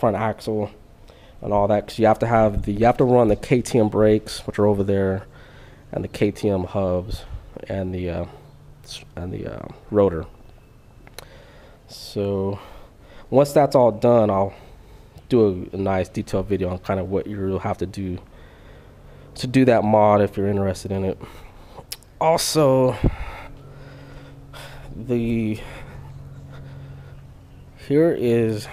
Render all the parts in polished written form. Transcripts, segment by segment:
front axle and all that, because you have to run the KTM brakes, which are over there, and the KTM hubs and the rotor. So once that's all done, I'll do a nice detailed video on kind of what you'll have to do that mod if you're interested in it. Also, here is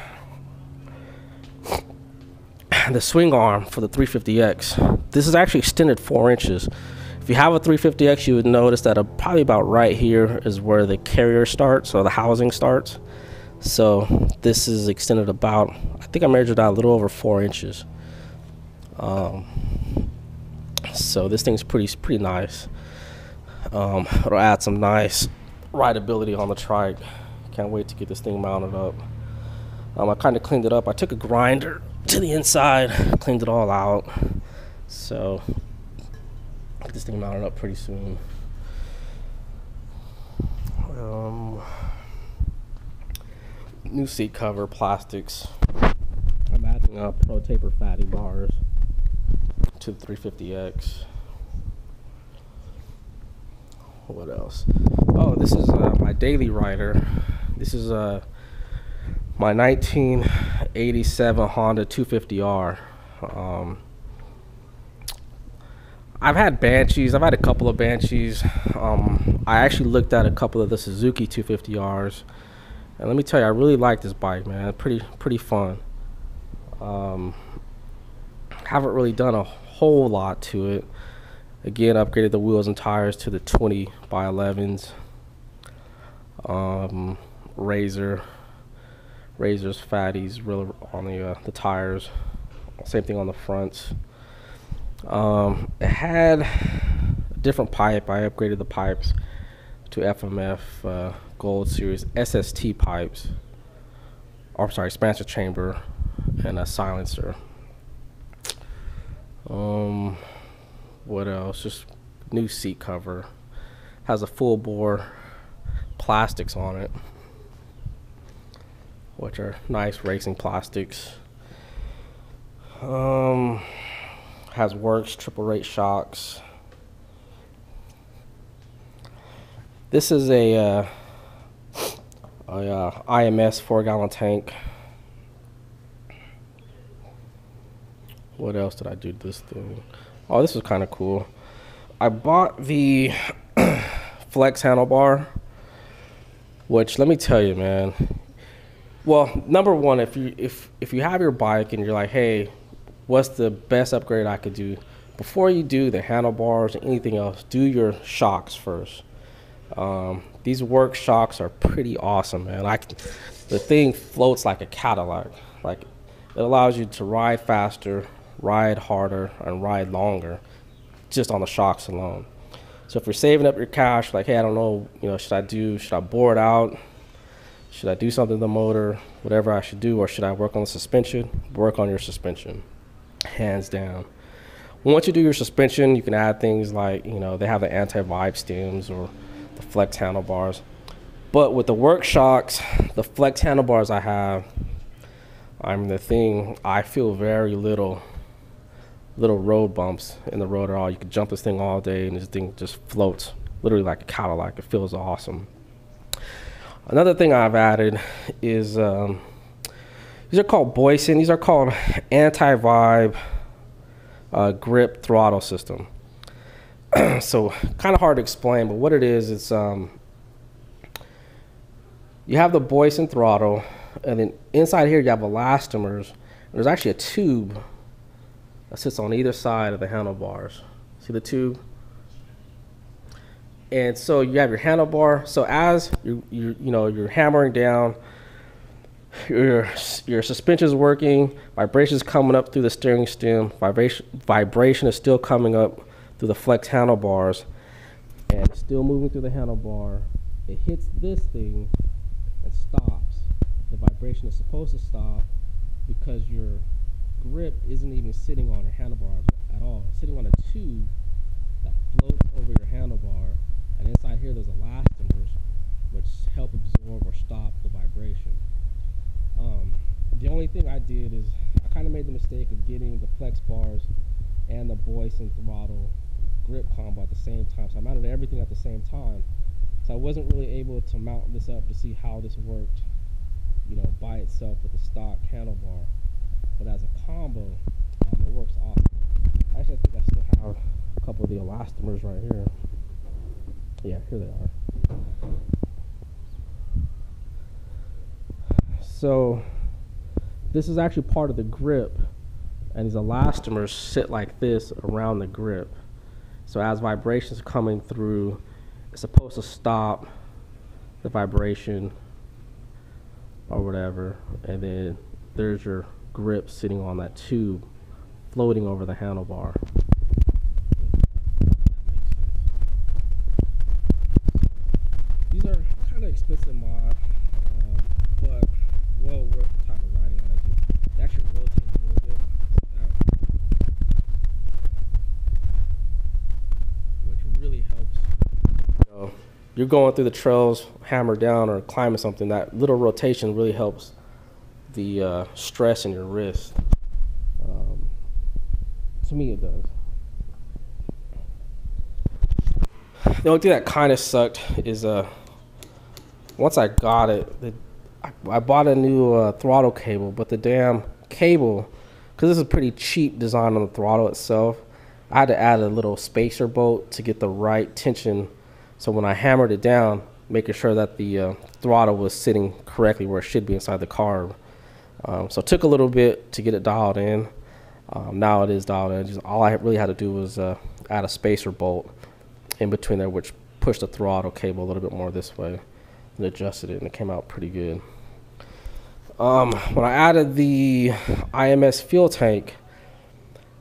the swing arm for the 350X. This is actually extended 4 inches. If you have a 350X, you would notice that probably about right here is where the carrier starts, or the housing starts. So this is extended about, I think I measured out a little over 4 inches. So this thing's pretty nice. It'll add some nice rideability on the trike. Can't wait to get this thing mounted up. I kind of cleaned it up. I took a grinder to the inside, cleaned it all out. So get this thing mounted up pretty soon. New seat cover, plastics. I'm adding Pro Taper fatty bars to the 350X. What else? Oh, this is my daily rider. This is my 1987 Honda 250R. I've had Banshees. I've had a couple of Banshees. I actually looked at a couple of the Suzuki 250Rs, and let me tell you, I really like this bike, man. Pretty fun. Haven't really done a whole lot to it. Again, upgraded the wheels and tires to the 20x11s. Razor's fatties really on the tires. Same thing on the fronts. It had a different pipe. I upgraded the pipes to FMF Gold Series SST pipes. Or sorry, expansion chamber and a silencer. What else? Just new seat cover. Has a full bore plastics on it, which are nice racing plastics. Has Works triple rate shocks. This is a IMS 4-gallon tank. What else did I do to this thing? Oh, this is kind of cool. I bought the flex handlebar, which, let me tell you, man. Well, number one, if you have your bike and you're like, hey, what's the best upgrade I could do? Before you do the handlebars or anything else, do your shocks first. These Works shocks are pretty awesome, man. The thing floats like a Cadillac. Like, it allows you to ride faster, ride harder, and ride longer just on the shocks alone. So if you're saving up your cash, like, hey, I don't know, should I bore it out? Should I do something to the motor? Whatever I should do, or should I work on the suspension? Work on your suspension, hands down. Once you do your suspension, you can add things like, they have the anti-vibe stems or the flex handlebars. But with the Works shocks, the flex handlebars I have, I feel very little road bumps in the road at all. You can jump this thing all day and this thing just floats literally like a Cadillac. It feels awesome. Another thing I've added is these are called Boysen. These are called anti-vibe grip throttle system. So kind of hard to explain, but what it is, it's you have the Boysen throttle, and then inside here you have elastomers. There's actually a tube that sits on either side of the handlebars. See the tube? And so you have your handlebar. So as you're hammering down, your suspension is working, vibration is coming up through the steering stem, vibration is still coming up through the flex handlebars, and it's still moving through the handlebar. It hits this thing and stops. The vibration is supposed to stop because your grip isn't even sitting on your handlebars at all. It's sitting on a tube that floats over your handlebar, and inside here there's elastomers which help absorb or stop the vibration. The only thing I did is I kind of made the mistake of getting the flex bars and the voice and throttle grip combo at the same time. So I mounted everything at the same time. So I wasn't really able to mount this up to see how this worked, you know, by itself with the stock handlebar. But as a combo, it works awesome. Actually, I think I still have a couple of the elastomers right here. Yeah, here they are. So this is actually part of the grip, and these elastomers sit like this around the grip. So as vibrations coming through, it's supposed to stop the vibration or whatever, and then there's your grip sitting on that tube floating over the handlebar. These are kind of expensive mod, but well worth the type of riding that I do. They actually rotate a little bit, which really helps. You know, you're going through the trails, hammered down, or climbing something. That little rotation really helps the stress in your wrist. To me, it does. The only thing that kind of sucked is once I got it, I bought a new throttle cable, but the damn cable, because this is a pretty cheap design on the throttle itself, I had to add a little spacer bolt to get the right tension. So when I hammered it down, making sure that the throttle was sitting correctly where it should be inside the car. So it took a little bit to get it dialed in. Now it is dialed in. Just all I really had to do was add a spacer bolt in between there, which pushed the throttle cable a little bit more this way and adjusted it, and it came out pretty good. When I added the IMS fuel tank,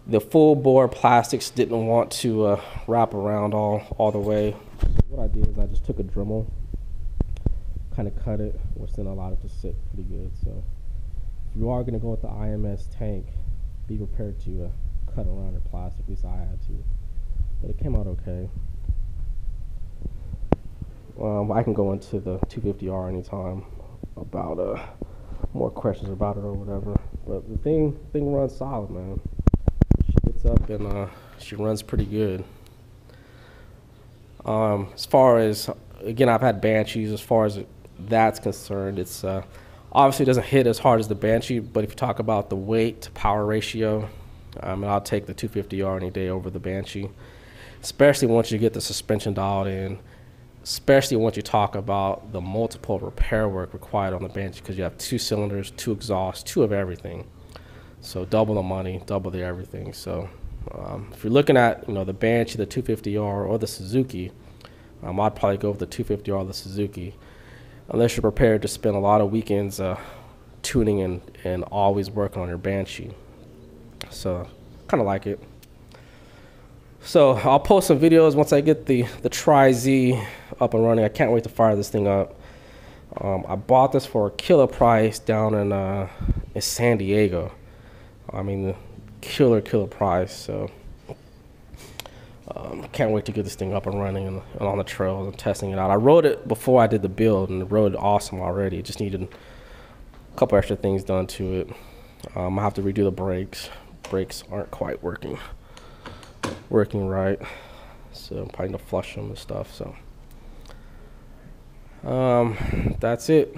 the full bore plastics didn't want to wrap around all the way. So what I did is I just took a Dremel, kind of cut it, which then allowed it to sit pretty good. So if you are going to go with the IMS tank, be prepared to cut around your plastic. At least I had to, but it came out okay. I can go into the 250R anytime about more questions about it or whatever. But the thing runs solid, man. She gets up and she runs pretty good. As far as, again, I've had Banshees. As far as that's concerned, it's obviously doesn't hit as hard as the Banshee, but if you talk about the weight to power ratio, I'll take the 250R any day over the Banshee, especially once you get the suspension dialed in, especially once you talk about the multiple repair work required on the Banshee, because you have 2 cylinders, 2 exhausts, 2 of everything. So double the money, double the everything. So if you're looking at, you know, the Banshee, the 250R, or the Suzuki, I'd probably go with the 250R or the Suzuki, unless you're prepared to spend a lot of weekends tuning and always working on your Banshee. So kind of like it. So I'll post some videos once I get the Tri-Z up and running. I can't wait to fire this thing up. I bought this for a killer price down in San Diego. I mean, the killer price. So can't wait to get this thing up and running and on the trails and testing it out. I rode it before I did the build, and it rode awesome already. It just needed a couple extra things done to it. I have to redo the brakes. Brakes aren't quite working right, so I'm probably gonna flush them and stuff. So that's it.